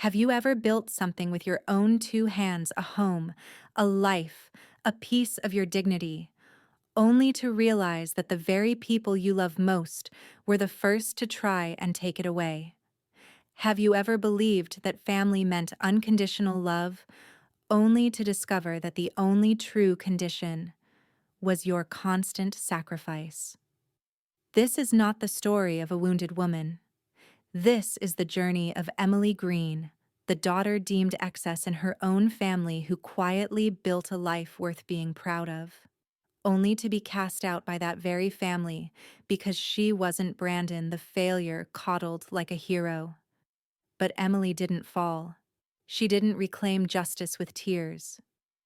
Have you ever built something with your own two hands, a home, a life, a piece of your dignity, only to realize that the very people you love most were the first to try and take it away? Have you ever believed that family meant unconditional love, only to discover that the only true condition was your constant sacrifice? This is not the story of a wounded woman. This is the journey of Emily Green, the daughter deemed excess in her own family who quietly built a life worth being proud of, only to be cast out by that very family because she wasn't Brandon, the failure coddled like a hero. But Emily didn't fall. She didn't reclaim justice with tears.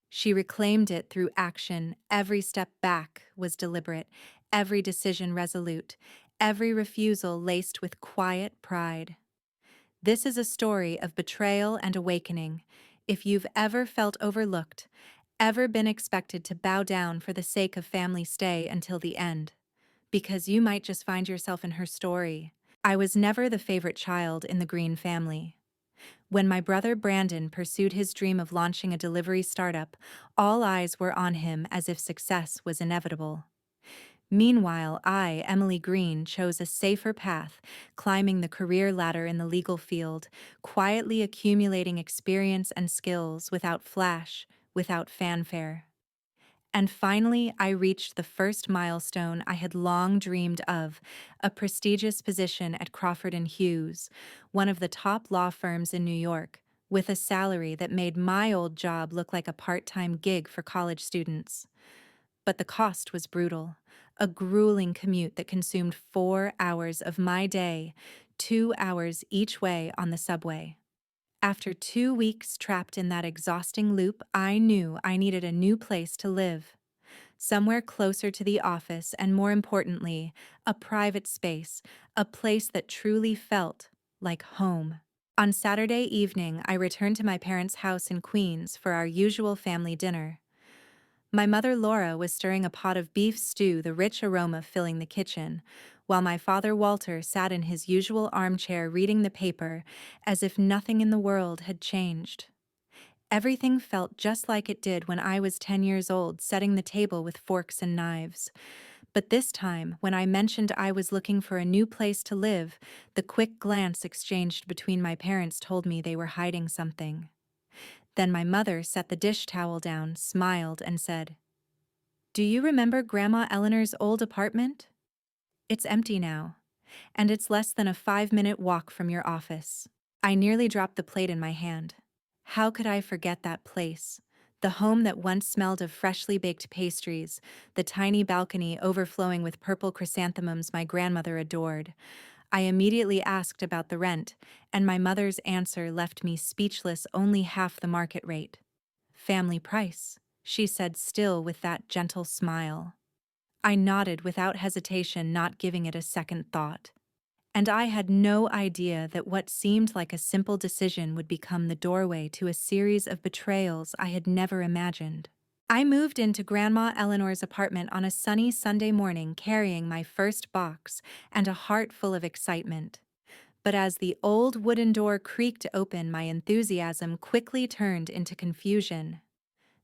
She reclaimed it through action. Every step back was deliberate, every decision resolute, every refusal laced with quiet pride. This is a story of betrayal and awakening. If you've ever felt overlooked, ever been expected to bow down for the sake of family, stay until the end, because you might just find yourself in her story. I was never the favorite child in the Green family. When my brother Brandon pursued his dream of launching a delivery startup, all eyes were on him as if success was inevitable. Meanwhile, I, Emily Green, chose a safer path, climbing the career ladder in the legal field, quietly accumulating experience and skills without flash, without fanfare. And finally, I reached the first milestone I had long dreamed of, a prestigious position at Crawford and Hughes, one of the top law firms in New York, with a salary that made my old job look like a part-time gig for college students. But the cost was brutal, a grueling commute that consumed 4 hours of my day, 2 hours each way on the subway. After 2 weeks trapped in that exhausting loop, I knew I needed a new place to live. Somewhere closer to the office and, more importantly, a private space, a place that truly felt like home. On Saturday evening, I returned to my parents' house in Queens for our usual family dinner. My mother Laura was stirring a pot of beef stew, the rich aroma filling the kitchen, while my father Walter sat in his usual armchair reading the paper as if nothing in the world had changed. Everything felt just like it did when I was 10 years old, setting the table with forks and knives. But this time, when I mentioned I was looking for a new place to live, the quick glance exchanged between my parents told me they were hiding something. Then my mother set the dish towel down, smiled, and said, "Do you remember Grandma Eleanor's old apartment? It's empty now, and it's less than a 5-minute walk from your office." I nearly dropped the plate in my hand. How could I forget that place? The home that once smelled of freshly baked pastries, the tiny balcony overflowing with purple chrysanthemums my grandmother adored. I immediately asked about the rent, and my mother's answer left me speechless, only half the market rate. "Family price," she said, still with that gentle smile. I nodded without hesitation, not giving it a second thought. And I had no idea that what seemed like a simple decision would become the doorway to a series of betrayals I had never imagined. I moved into Grandma Eleanor's apartment on a sunny Sunday morning, carrying my first box and a heart full of excitement. But as the old wooden door creaked open, my enthusiasm quickly turned into confusion.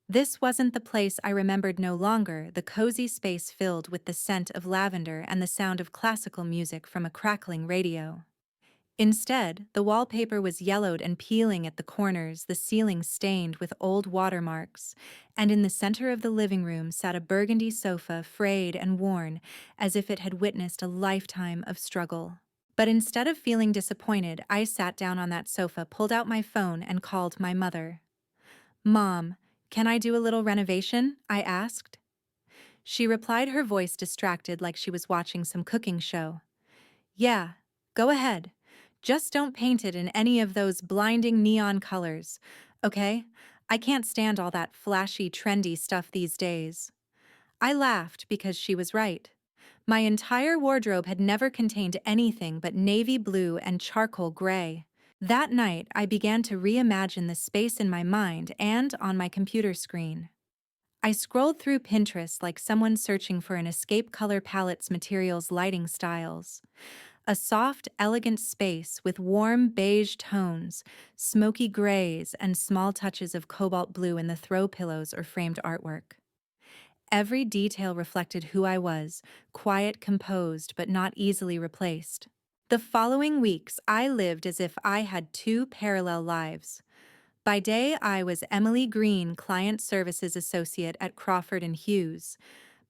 This wasn't the place I remembered, no longer, the cozy space filled with the scent of lavender and the sound of classical music from a crackling radio. Instead, the wallpaper was yellowed and peeling at the corners, the ceiling stained with old watermarks, and in the center of the living room sat a burgundy sofa, frayed and worn, as if it had witnessed a lifetime of struggle. But instead of feeling disappointed, I sat down on that sofa, pulled out my phone, and called my mother. "Mom, can I do a little renovation?" I asked. She replied, her voice distracted like she was watching some cooking show. "Yeah, go ahead. Just don't paint it in any of those blinding neon colors, okay? I can't stand all that flashy, trendy stuff these days." I laughed because she was right. My entire wardrobe had never contained anything but navy blue and charcoal gray. That night, I began to reimagine the space in my mind and on my computer screen. I scrolled through Pinterest like someone searching for an escape color palettes, materials, lighting styles. A soft, elegant space with warm beige tones, smoky grays, and small touches of cobalt blue in the throw pillows or framed artwork. Every detail reflected who I was, quiet, composed, but not easily replaced. The following weeks, I lived as if I had two parallel lives. By day, I was Emily Green, Client Services Associate at Crawford and Hughes.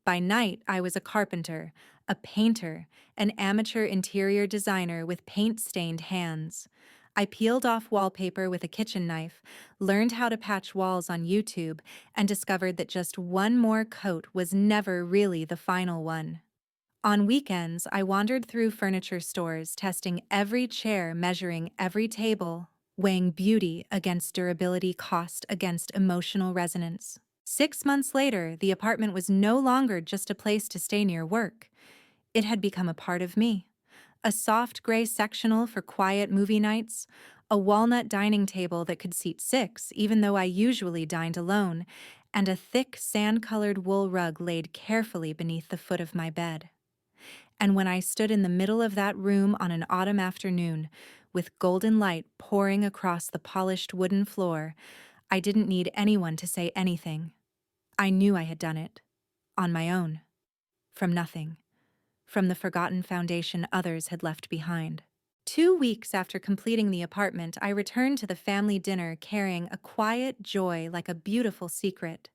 By night, I was a carpenter, a painter, an amateur interior designer with paint-stained hands. I peeled off wallpaper with a kitchen knife, learned how to patch walls on YouTube, and discovered that just one more coat was never really the final one. On weekends, I wandered through furniture stores, testing every chair, measuring every table, weighing beauty against durability, cost against emotional resonance. 6 months later, the apartment was no longer just a place to stay near work. It had become a part of me. A soft gray sectional for quiet movie nights, a walnut dining table that could seat six, even though I usually dined alone, and a thick sand-colored wool rug laid carefully beneath the foot of my bed. And when I stood in the middle of that room on an autumn afternoon, with golden light pouring across the polished wooden floor, I didn't need anyone to say anything. I knew I had done it. On my own. From nothing. From the forgotten foundation others had left behind. 2 weeks after completing the apartment, I returned to the family dinner carrying a quiet joy like a beautiful secret.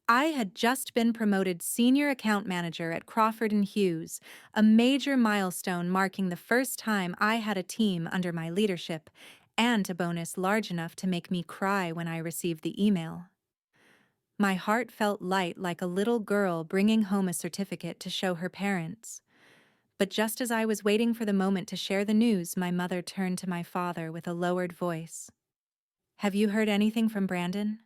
I had just been promoted senior account manager at Crawford and Hughes, a major milestone marking the first time I had a team under my leadership, and a bonus large enough to make me cry when I received the email. My heart felt light like a little girl bringing home a certificate to show her parents. But just as I was waiting for the moment to share the news, my mother turned to my father with a lowered voice. "Have you heard anything from Brandon?"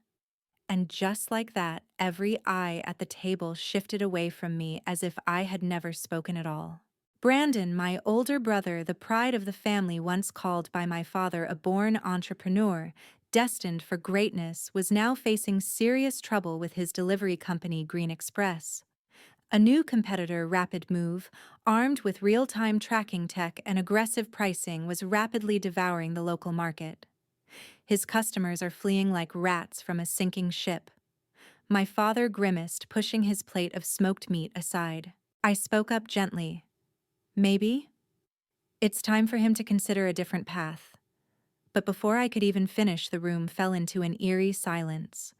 And just like that, every eye at the table shifted away from me as if I had never spoken at all. Brandon, my older brother, the pride of the family, once called by my father a born entrepreneur, destined for greatness, was now facing serious trouble with his delivery company, Green Express. A new competitor, Rapid Move, armed with real-time tracking tech and aggressive pricing, was rapidly devouring the local market. His customers are fleeing like rats from a sinking ship. My father grimaced, pushing his plate of smoked meat aside. I spoke up gently. "Maybe. It's time for him to consider a different path." But before I could even finish, the room fell into an eerie silence.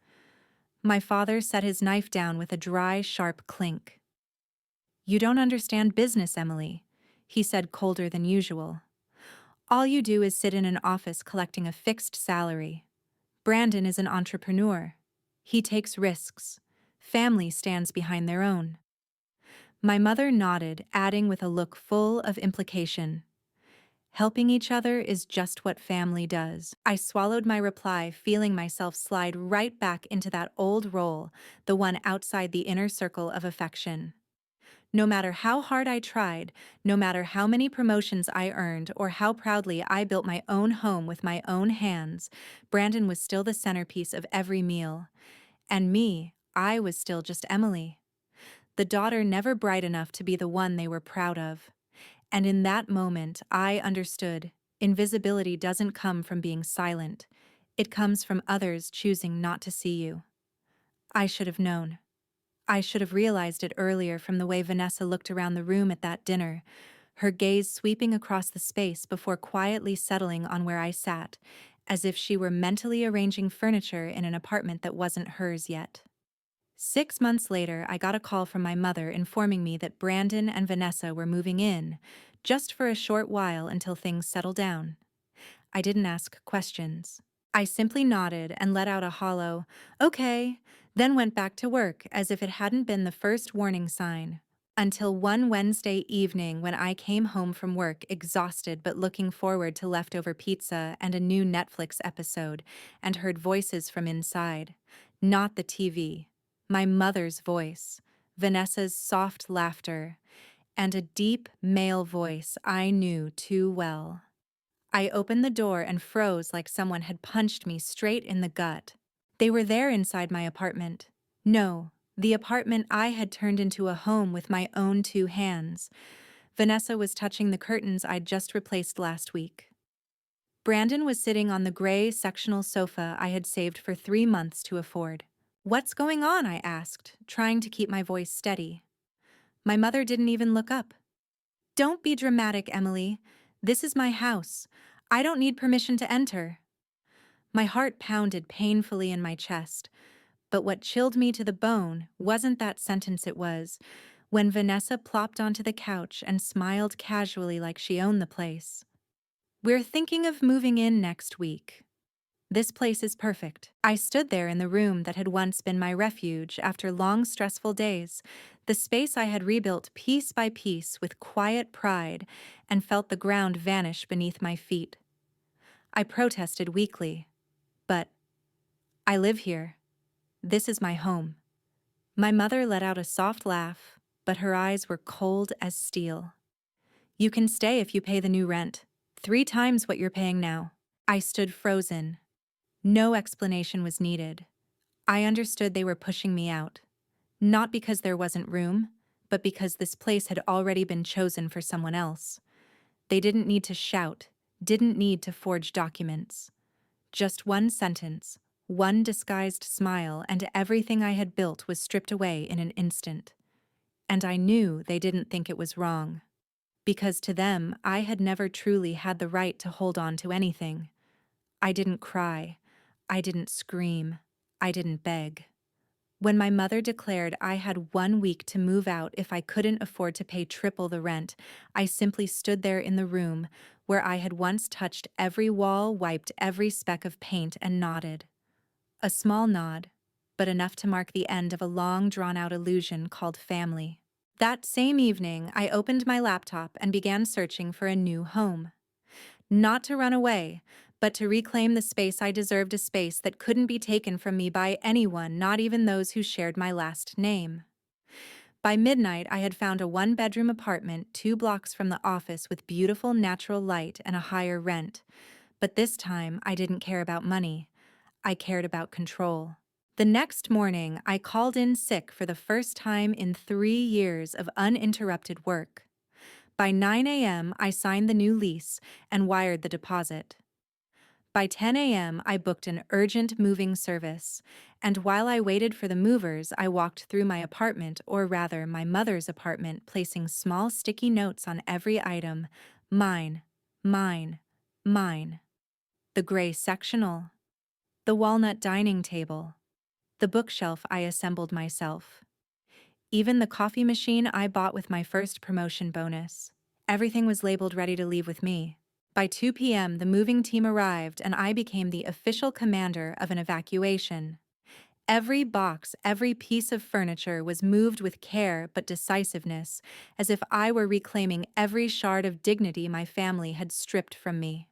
My father set his knife down with a dry, sharp clink. "You don't understand business, Emily," he said, colder than usual. "All you do is sit in an office collecting a fixed salary. Brandon is an entrepreneur. He takes risks. Family stands behind their own." My mother nodded, adding with a look full of implication, "Helping each other is just what family does." I swallowed my reply, feeling myself slide right back into that old role, the one outside the inner circle of affection. No matter how hard I tried, no matter how many promotions I earned, or how proudly I built my own home with my own hands, Brandon was still the centerpiece of every meal. And me, I was still just Emily. The daughter never bright enough to be the one they were proud of. And in that moment, I understood. Invisibility doesn't come from being silent. It comes from others choosing not to see you. I should have known. I should have realized it earlier from the way Vanessa looked around the room at that dinner, her gaze sweeping across the space before quietly settling on where I sat, as if she were mentally arranging furniture in an apartment that wasn't hers yet. 6 months later, I got a call from my mother informing me that Brandon and Vanessa were moving in, just for a short while until things settled down. I didn't ask questions. I simply nodded and let out a hollow, "Okay," then went back to work as if it hadn't been the first warning sign. Until one Wednesday evening when I came home from work exhausted but looking forward to leftover pizza and a new Netflix episode, and heard voices from inside. Not the TV. My mother's voice, Vanessa's soft laughter, and a deep male voice I knew too well. I opened the door and froze like someone had punched me straight in the gut. They were there inside my apartment. No, the apartment I had turned into a home with my own two hands. Vanessa was touching the curtains I'd just replaced last week. Brandon was sitting on the gray sectional sofa I had saved for 3 months to afford. "What's going on?" I asked, trying to keep my voice steady. My mother didn't even look up. "Don't be dramatic, Emily. This is my house. I don't need permission to enter." My heart pounded painfully in my chest, but what chilled me to the bone wasn't that sentence, it was when Vanessa plopped onto the couch and smiled casually like she owned the place. "We're thinking of moving in next week. This place is perfect." I stood there in the room that had once been my refuge after long, stressful days, the space I had rebuilt piece by piece with quiet pride, and felt the ground vanish beneath my feet. I protested weakly, but I live here. This is my home. My mother let out a soft laugh, but her eyes were cold as steel. "You can stay if you pay the new rent, 3 times what you're paying now." I stood frozen. No explanation was needed. I understood they were pushing me out. Not because there wasn't room, but because this place had already been chosen for someone else. They didn't need to shout, didn't need to forge documents. Just one sentence, one disguised smile, and everything I had built was stripped away in an instant. And I knew they didn't think it was wrong. Because to them, I had never truly had the right to hold on to anything. I didn't cry. I didn't scream. I didn't beg. When my mother declared I had 1 week to move out if I couldn't afford to pay triple the rent, I simply stood there in the room where I had once touched every wall, wiped every speck of paint, and nodded. A small nod, but enough to mark the end of a long, drawn-out illusion called family. That same evening, I opened my laptop and began searching for a new home. Not to run away, but to reclaim the space I deserved, a space that couldn't be taken from me by anyone, not even those who shared my last name. By midnight, I had found a 1-bedroom apartment 2 blocks from the office with beautiful natural light and a higher rent. But this time, I didn't care about money. I cared about control. The next morning, I called in sick for the first time in 3 years of uninterrupted work. By 9 a.m., I signed the new lease and wired the deposit. By 10 a.m., I booked an urgent moving service, and while I waited for the movers, I walked through my apartment, or rather, my mother's apartment, placing small sticky notes on every item. Mine, mine, mine. The gray sectional. The walnut dining table. The bookshelf I assembled myself. Even the coffee machine I bought with my first promotion bonus. Everything was labeled ready to leave with me. By 2 p.m., the moving team arrived, and I became the official commander of an evacuation. Every box, every piece of furniture was moved with care but decisiveness, as if I were reclaiming every shard of dignity my family had stripped from me.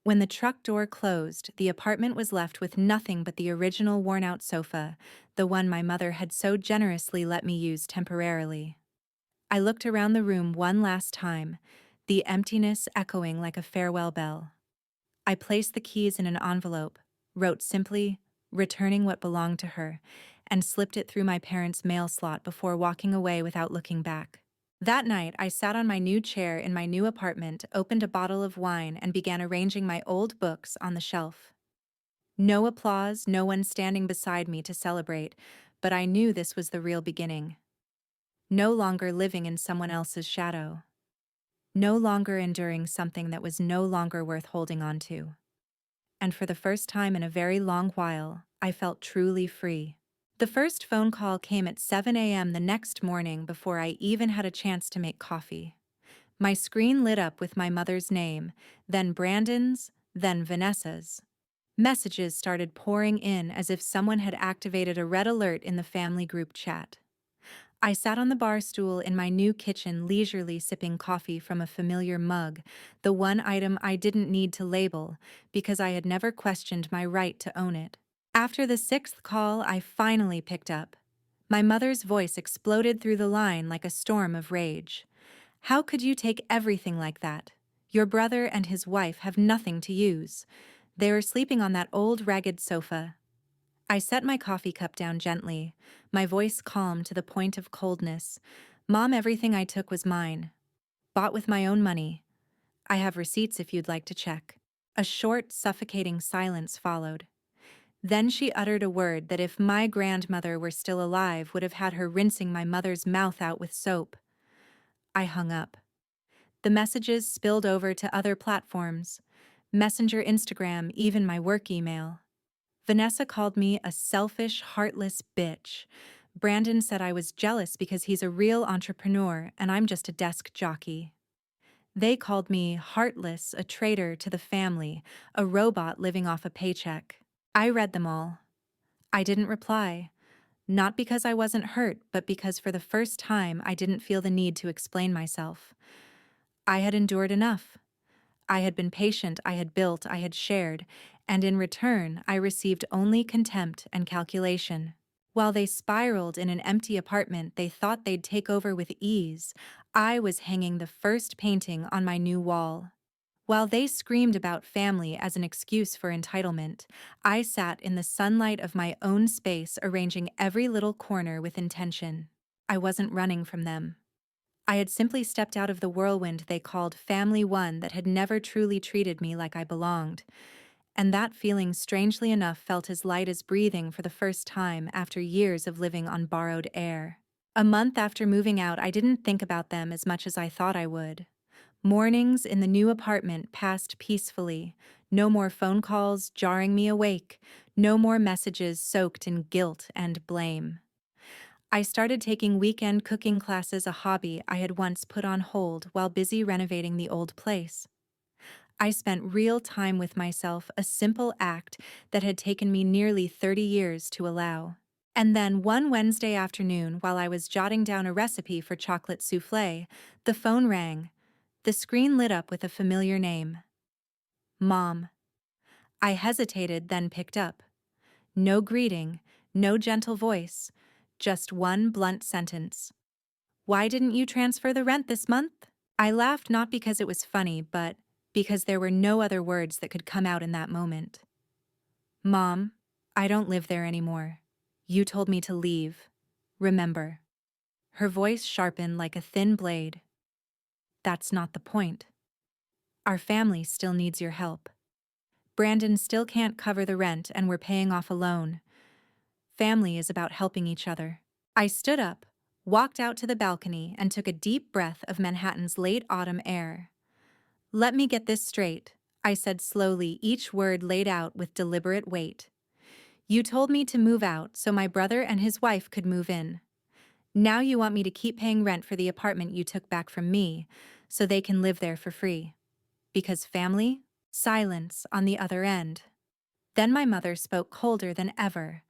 When the truck door closed, the apartment was left with nothing but the original worn-out sofa, the one my mother had so generously let me use temporarily. I looked around the room one last time, the emptiness echoing like a farewell bell. I placed the keys in an envelope, wrote simply, "Returning what belonged to her," and slipped it through my parents' mail slot before walking away without looking back. That night, I sat on my new chair in my new apartment, opened a bottle of wine, and began arranging my old books on the shelf. No applause, no one standing beside me to celebrate, but I knew this was the real beginning. No longer living in someone else's shadow. No longer enduring something that was no longer worth holding on to. And for the first time in a very long while, I felt truly free. The first phone call came at 7 a.m. the next morning before I even had a chance to make coffee. My screen lit up with my mother's name, then Brandon's, then Vanessa's. Messages started pouring in as if someone had activated a red alert in the family group chat. I sat on the bar stool in my new kitchen, leisurely sipping coffee from a familiar mug, the one item I didn't need to label because I had never questioned my right to own it. After the 6th call, I finally picked up. My mother's voice exploded through the line like a storm of rage. "How could you take everything like that? Your brother and his wife have nothing to use. They were sleeping on that old ragged sofa." I set my coffee cup down gently, my voice calm to the point of coldness. "Mom, everything I took was mine. Bought with my own money. I have receipts if you'd like to check. A short, suffocating silence followed. Then she uttered a word that if my grandmother were still alive would have had her rinsing my mother's mouth out with soap. I hung up. The messages spilled over to other platforms. Messenger, Instagram, even my work email. Vanessa called me a selfish, heartless bitch. Brandon said I was jealous because he's a real entrepreneur and I'm just a desk jockey. They called me heartless, a traitor to the family, a robot living off a paycheck. I read them all. I didn't reply. Not because I wasn't hurt, but because for the first time I didn't feel the need to explain myself. I had endured enough. I had been patient, I had built, I had shared, and in return I received only contempt and calculation. While they spiraled in an empty apartment they thought they'd take over with ease, I was hanging the first painting on my new wall. While they screamed about family as an excuse for entitlement, I sat in the sunlight of my own space arranging every little corner with intention. I wasn't running from them. I had simply stepped out of the whirlwind they called Family One that had never truly treated me like I belonged, and that feeling strangely enough felt as light as breathing for the first time after years of living on borrowed air. A month after moving out, I didn't think about them as much as I thought I would. Mornings in the new apartment passed peacefully. No more phone calls jarring me awake. No more messages soaked in guilt and blame. I started taking weekend cooking classes, a hobby I had once put on hold while busy renovating the old place. I spent real time with myself, a simple act that had taken me nearly 30 years to allow. And then one Wednesday afternoon, while I was jotting down a recipe for chocolate souffle, the phone rang. The screen lit up with a familiar name. Mom. I hesitated, then picked up. No greeting, no gentle voice, just one blunt sentence. Why didn't you transfer the rent this month? I laughed not because it was funny, but because there were no other words that could come out in that moment. Mom, I don't live there anymore. You told me to leave. Remember. Her voice sharpened like a thin blade. That's not the point. Our family still needs your help. Brandon still can't cover the rent and we're paying off a loan. Family is about helping each other. I stood up, walked out to the balcony, and took a deep breath of Manhattan's late autumn air. Let me get this straight, I said slowly, each word laid out with deliberate weight. You told me to move out so my brother and his wife could move in. Now you want me to keep paying rent for the apartment you took back from me, so they can live there for free. Because family? Silence on the other end. Then my mother spoke colder than ever.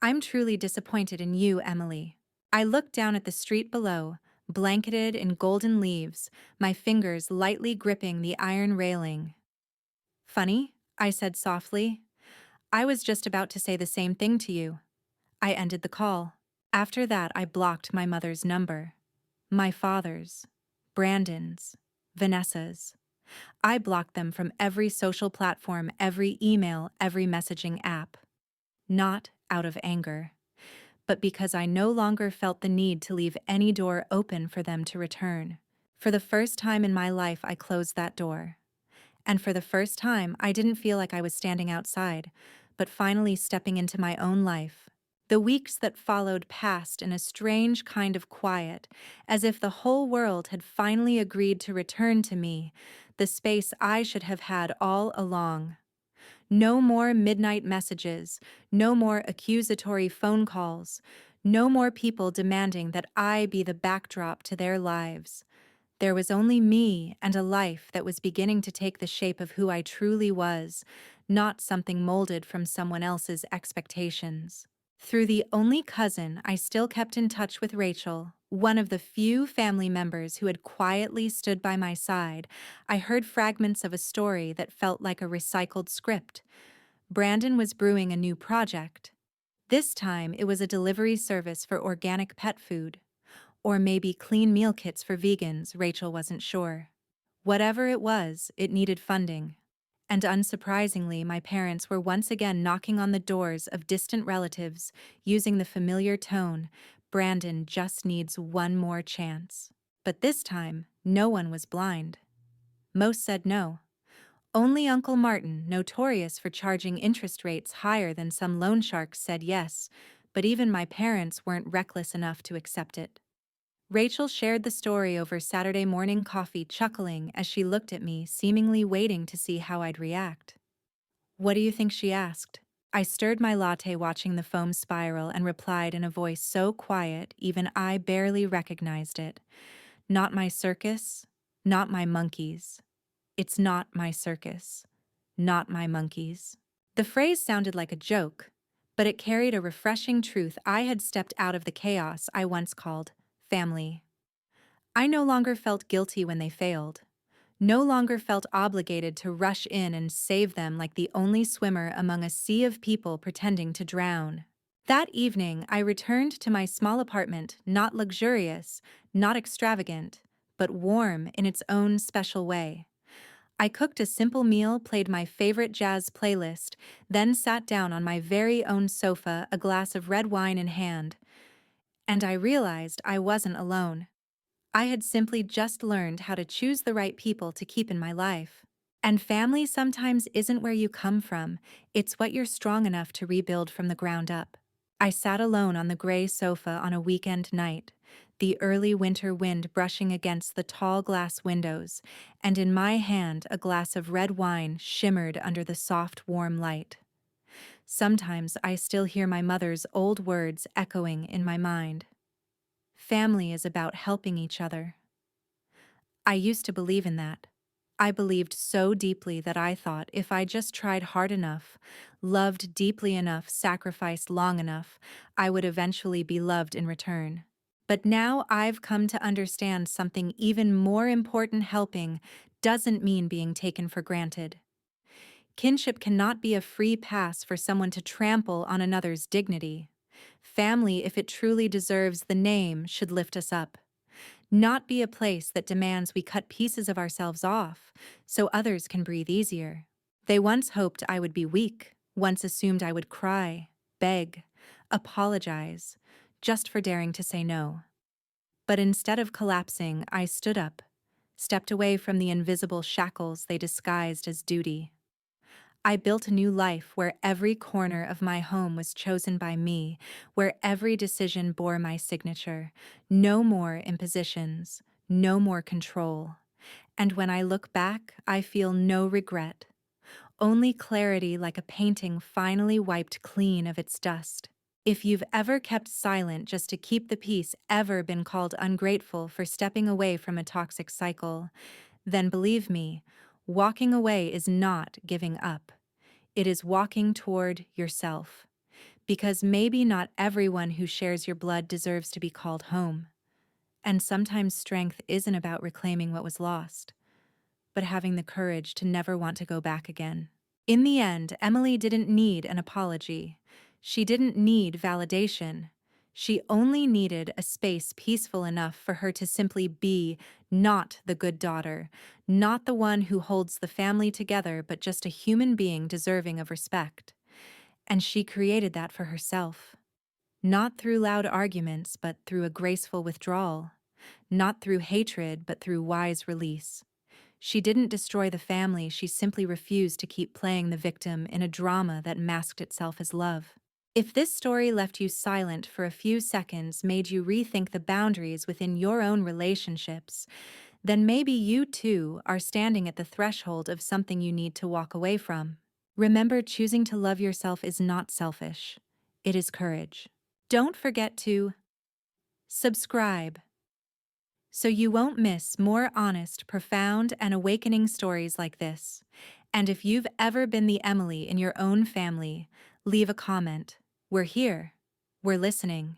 I'm truly disappointed in you, Emily. I looked down at the street below, blanketed in golden leaves, my fingers lightly gripping the iron railing. Funny, I said softly. I was just about to say the same thing to you. I ended the call. After that, I blocked my mother's number. My father's. Brandon's. Vanessa's. I blocked them from every social platform, every email, every messaging app. Not out of anger, but because I no longer felt the need to leave any door open for them to return. For the first time in my life, I closed that door. And for the first time, I didn't feel like I was standing outside, but finally stepping into my own life. The weeks that followed passed in a strange kind of quiet, as if the whole world had finally agreed to return to me, the space I should have had all along. No more midnight messages, no more accusatory phone calls, no more people demanding that I be the backdrop to their lives. There was only me and a life that was beginning to take the shape of who I truly was, not something molded from someone else's expectations. Through the only cousin I still kept in touch with, Rachel, one of the few family members who had quietly stood by my side, I heard fragments of a story that felt like a recycled script. Brandon was brewing a new project. This time it was a delivery service for organic pet food. Or maybe clean meal kits for vegans, Rachel wasn't sure. Whatever it was, it needed funding. And unsurprisingly, my parents were once again knocking on the doors of distant relatives, using the familiar tone, Brandon just needs one more chance. But this time, No one was blind. Most said no. Only Uncle Martin, notorious for charging interest rates higher than some loan sharks, said yes, but even my parents weren't reckless enough to accept it. Rachel shared the story over Saturday morning coffee, chuckling as she looked at me, seemingly waiting to see how I'd react. "What do you think?" she asked. I stirred my latte, watching the foam spiral, and replied in a voice so quiet even I barely recognized it. "Not my circus, not my monkeys. It's not my circus, not my monkeys." The phrase sounded like a joke, but it carried a refreshing truth. I had stepped out of the chaos I once called family. I no longer felt guilty when they failed. No longer felt obligated to rush in and save them like the only swimmer among a sea of people pretending to drown. That evening, I returned to my small apartment, not luxurious, not extravagant, but warm in its own special way. I cooked a simple meal, played my favorite jazz playlist, then sat down on my very own sofa, a glass of red wine in hand. And I realized I wasn't alone. I had simply just learned how to choose the right people to keep in my life. And family sometimes isn't where you come from, it's what you're strong enough to rebuild from the ground up. I sat alone on the gray sofa on a weekend night, the early winter wind brushing against the tall glass windows, and in my hand a glass of red wine shimmered under the soft, warm light. Sometimes I still hear my mother's old words echoing in my mind. Family is about helping each other. I used to believe in that. I believed so deeply that I thought if I just tried hard enough, loved deeply enough, sacrificed long enough, I would eventually be loved in return. But now I've come to understand something even more important: helping doesn't mean being taken for granted. Kinship cannot be a free pass for someone to trample on another's dignity. Family, if it truly deserves the name, should lift us up. Not be a place that demands we cut pieces of ourselves off so others can breathe easier. They once hoped I would be weak, once assumed I would cry, beg, apologize, just for daring to say no. But instead of collapsing, I stood up, stepped away from the invisible shackles they disguised as duty. I built a new life where every corner of my home was chosen by me, where every decision bore my signature. No more impositions, no more control. And when I look back, I feel no regret, only clarity, like a painting finally wiped clean of its dust. If you've ever kept silent just to keep the peace, ever been called ungrateful for stepping away from a toxic cycle, then believe me, walking away is not giving up. It is walking toward yourself. Because maybe not everyone who shares your blood deserves to be called home. And sometimes strength isn't about reclaiming what was lost, but having the courage to never want to go back again. In the end, Emily didn't need an apology. She didn't need validation. She only needed a space peaceful enough for her to simply be, not the good daughter, not the one who holds the family together, but just a human being deserving of respect. And she created that for herself. Not through loud arguments, but through a graceful withdrawal. Not through hatred, but through wise release. She didn't destroy the family, she simply refused to keep playing the victim in a drama that masked itself as love. If this story left you silent for a few seconds, made you rethink the boundaries within your own relationships, then maybe you too are standing at the threshold of something you need to walk away from. Remember, choosing to love yourself is not selfish. It is courage. Don't forget to subscribe so you won't miss more honest, profound, and awakening stories like this. And if you've ever been the Emily in your own family, leave a comment. We're here. We're listening.